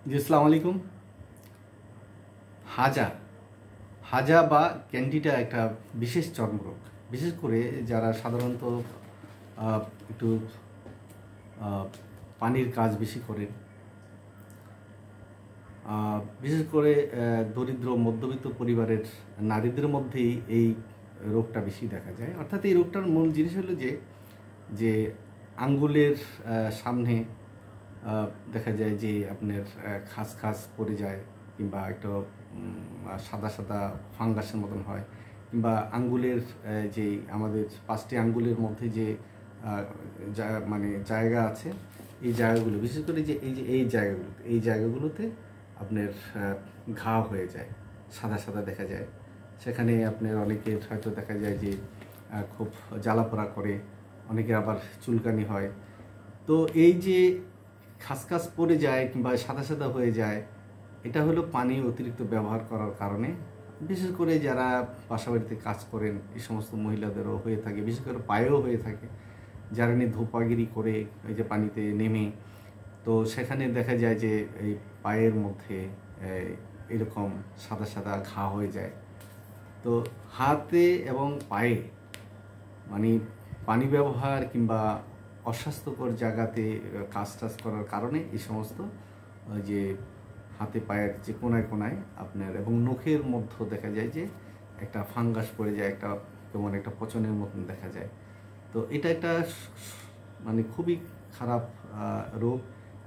জি, আসসালামু আলাইকুম। হাজা হাজা বা ক্যান্ডিডা একটা বিশেষ চর্মরোগ। বিশেষ করে যারা সাধারণত একটু পানির কাজ বেশি করেন, বিশেষ করে দরিদ্র মধ্যবিত্ত পরিবারের নারীদের মধ্যেই এই রোগটা বেশি দেখা যায়। অর্থাৎ এই রোগটার মূল জিনিস হলো যে আঙ্গুলের সামনে দেখা যায় যে আপনার খাস খাস পড়ে যায়, কিংবা একটা সাদা সাদা ফাঙ্গাসের মতন হয়, কিংবা আঙ্গুলের যে আমাদের 5টি আঙ্গুলের মধ্যে যে মানে জায়গা আছে, এই জায়গাগুলো বিশেষ করে এই জায়গাগুলোতে আপনার ঘা হয়ে যায়, সাদা সাদা দেখা যায়। সেখানে আপনার অনেকের হয়তো দেখা যায় যে খুব জ্বালাপোড়া করে, অনেকের আবার চুলকানি হয়। তো এই যে খাসখাস পড়ে যায় কিংবা সাদা সাদা হয়ে যায়, এটা হলো পানি অতিরিক্ত ব্যবহার করার কারণে। বিশেষ করে যারা বাসাবাড়িতে কাজ করেন, এই সমস্ত মহিলাদেরও হয়ে থাকে, বিশেষ করে পায়েও হয়ে থাকে। যারা নিয়ে ধোপাগিরি করে এই যে পানিতে নেমে, তো সেখানে দেখা যায় যে এই পায়ের মধ্যে এরকম সাদা সাদা ঘা হয়ে যায়। তো হাতে এবং পায়ে মানে পানি ব্যবহার কিংবা অস্বাস্থ্যকর জায়গাতে কাজ টাজ করার কারণে এই সমস্ত যে হাতে পায়ের যে কোনায় কোনায় আপনার এবং নখের মধ্যে দেখা যায় যে একটা ফাঙ্গাস পড়ে যায়, একটা কেমন একটা পচনের মতন দেখা যায়। তো এটা একটা মানে খুবই খারাপ রোগ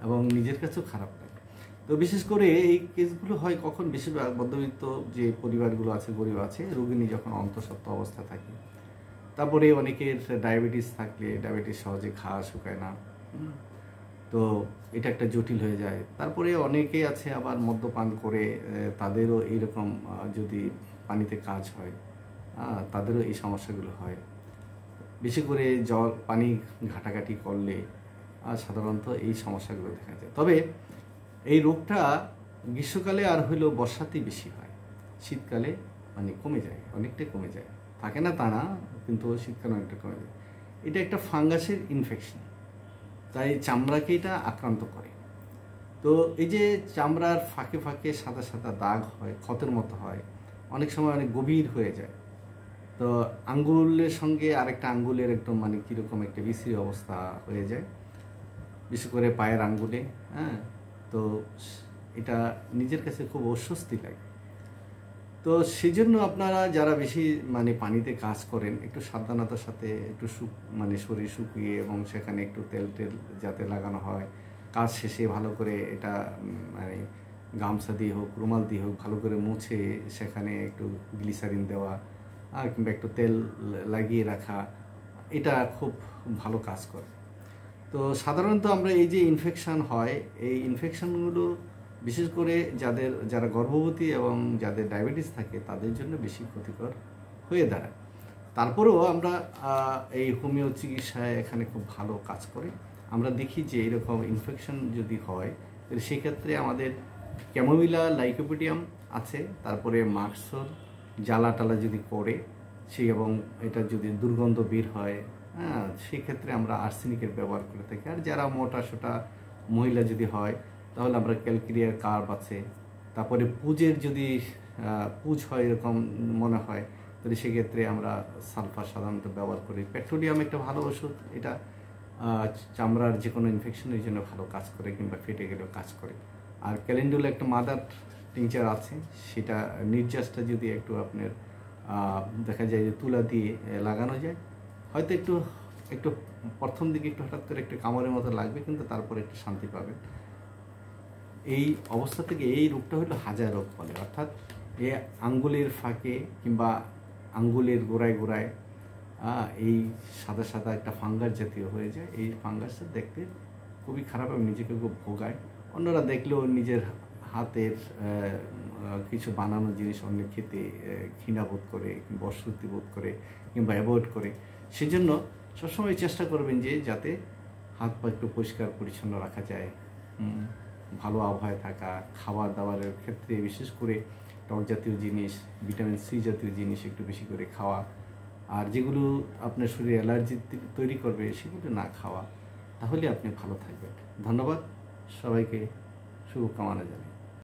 এবং নিজের কাছেও খারাপ লাগে। তো বিশেষ করে এই কেসগুলো হয় কখন, বেশিরভাগ মধ্যবিত্ত যে পরিবারগুলো আছে, গরিব আছে, রোগিণী যখন অন্তঃসত্ত্বা অবস্থা থাকে। তারপরে অনেকের ডায়াবেটিস থাকলে ডায়াবেটিস সহজে খাওয়া শুকায় না, তো এটা একটা জটিল হয়ে যায়। তারপরে অনেকে আছে আবার মদ্যপান করে, তাদেরও এইরকম যদি পানিতে কাজ হয়, তাদেরও এই সমস্যাগুলো হয়। বেশি করে পানি ঘাটাঘাটি করলে সাধারণত এই সমস্যাগুলো দেখা যায়। তবে এই রোগটা গ্রীষ্মকালে আর হইলেও বর্ষাতেই বেশি হয়, শীতকালে মানে কমে যায়, অনেকটাই কমে যায়, থাকে না তা না, কিন্তু শীতকালে অনেকটা কমে যায়। এটা একটা ফাঙ্গাসের ইনফেকশন, তাই চামড়াকে এটা আক্রান্ত করে। তো এই যে চামড়ার ফাঁকে ফাঁকে সাদা সাদা দাগ হয়, ক্ষতের মতো হয়, অনেক সময় অনেক গভীর হয়ে যায়। তো আঙ্গুলের সঙ্গে আরেকটা আঙ্গুলের একদম মানে কীরকম একটা বিশ্রী অবস্থা হয়ে যায়, বিশেষ করে পায়ের আঙ্গুলে। তো এটা নিজের কাছে খুব অস্বস্তি লাগে। তো সেই জন্য আপনারা যারা বেশি মানে পানিতে কাজ করেন, একটু সাবধানতার সাথে একটু মানে শরীর শুকিয়ে এবং সেখানে একটু তেল যাতে লাগানো হয়, কাজ শেষে ভালো করে এটা মানে গামছা দিয়ে হোক, রুমাল দিয়ে হোক, ভালো করে মুছে সেখানে একটু গ্লিসারিন দেওয়া কিংবা একটু তেল লাগিয়ে রাখা, এটা খুব ভালো কাজ করে। তো সাধারণত আমরা এই যে ইনফেকশান হয়, এই ইনফেকশানগুলো বিশেষ করে যারা গর্ভবতী এবং যাদের ডায়াবেটিস থাকে তাদের জন্য বেশি ক্ষতিকর হয়ে দাঁড়ায়। তারপরেও আমরা এই হোমিও চিকিৎসায় এখানে খুব ভালো কাজ করে। আমরা দেখি যে এরকম ইনফেকশন যদি হয়, তাহলে সেক্ষেত্রে আমাদের ক্যামোমিলা লাইকোপিডিয়াম আছে, তারপরে মাক্সল জ্বালা টালা যদি করে এবং এটা যদি দুর্গন্ধ বের হয়, সেক্ষেত্রে আমরা আর্সেনিকের ব্যবহার করে থাকি। আর যারা মোটা সোটা মহিলা যদি হয়, তাহলে আমরা ক্যালকেরিয়ার কার্ব আছে। তারপরে পুজের যদি পুজ হয় এরকম মনে হয়, তাহলে সেক্ষেত্রে আমরা সালফার সাধারণত ব্যবহার করি। পেট্রোলিয়াম একটা ভালো ওষুধ, এটা চামড়ার যে কোনো ইনফেকশনের জন্য ভালো কাজ করে, কিংবা ফেটে গেলেও কাজ করে। আর ক্যালেন্ডুলা একটা মাদার টিংচার আছে, সেটা নির্যাসটা যদি একটু আপনার দেখা যায় যে তুলা দিয়ে লাগানো যায়, হয়তো একটু একটু প্রথম দিকে একটু হঠাৎ করে একটু কামড়ের মতো লাগবে, কিন্তু তারপরে একটু শান্তি পাবেন। এই অবস্থা থেকে এই রোগটা হলো হাজা রোগ বলে। অর্থাৎ এই আঙ্গুলের ফাঁকে কিংবা আঙ্গুলের গোড়ায় গোড়ায় এই সাদা সাদা একটা ফাঙ্গাস জাতীয় হয়ে যায়। এই ফাঙ্গাসটা দেখতে খুবই খারাপ এবং নিজেকে খুব ভোগায়। অন্যরা দেখলেও নিজের হাতের কিছু বানানো জিনিস অন্য খেতে ঘৃণাবোধ করে কিংবা অস্বস্তি বোধ করে কিংবা অ্যাভয়েড করে। সেজন্য সবসময় চেষ্টা করবেন যে যাতে হাত পা একটু পরিষ্কার পরিচ্ছন্ন রাখা যায়, ভালো আবহাওয়ায় থাকা, খাবার দাবারের ক্ষেত্রে বিশেষ করে টক জাতীয় জিনিস, ভিটামিন সি জাতীয় জিনিস একটু বেশি করে খাওয়া, আর যেগুলো আপনার শরীরে অ্যালার্জি তৈরি করবে সেগুলো না খাওয়া, তাহলে আপনি ভালো থাকবেন। ধন্যবাদ সবাইকে। শুভকামনা জানাই।